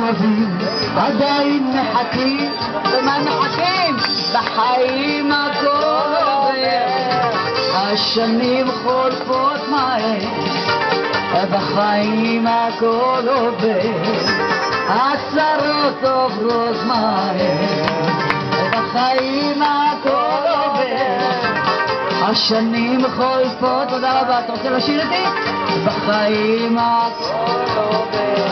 אוהבים עדיין מחכים. ומה מחכים? בחיים הכל עובר, השנים חולפות מהר, בחיים הכל עובר, הצרות עוברות מהר, בחיים הכל עובר, השנים חולפות. תודה רבה. אתה רוצה לשיר איתי? בחיים הכל עובר,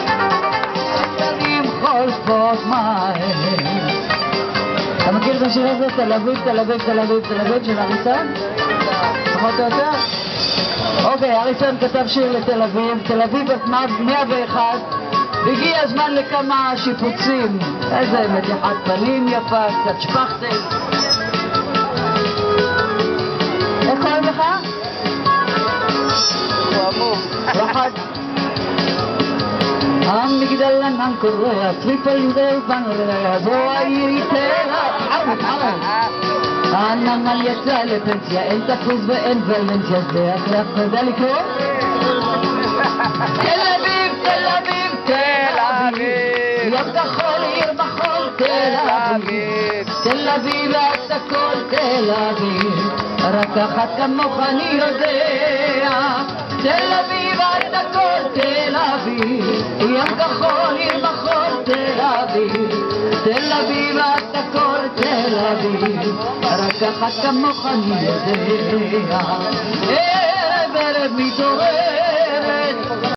השנים חולפות מהר. אתה מכיר את השיר הזה? תל אביב, תל אביב, תל אביב, תל אביב של אריסון? פחות או יותר? אוקיי, אריסון כתב שיר לתל אביב, תל אביב 101, והגיע הזמן לכמה שיפוצים. איזה מתיחת פנים יפה, קצת שפכטל. איך קוראים לך? רחד. המגדל ענן קורע, טריפל דלפן רע, זו העיר תל אביב. הנמל יצא לפנסיה, אין תפוס ואין ולנסיה, זה הכלף. אתה יודע לקרוא? תל אביב, תל אביב, תל אביב, ים כחול, עיר מחול, תל אביב. תל אביב, את הכל תל אביב, רק אחת כמוך אני יודע. תל אביב, את הכל תל אביב, ים כחול, עיר מחול, תל אביב. תל אביב, את הכל תל אביב, רק אחת כמוך אני יודע. ערב ערב מתעורר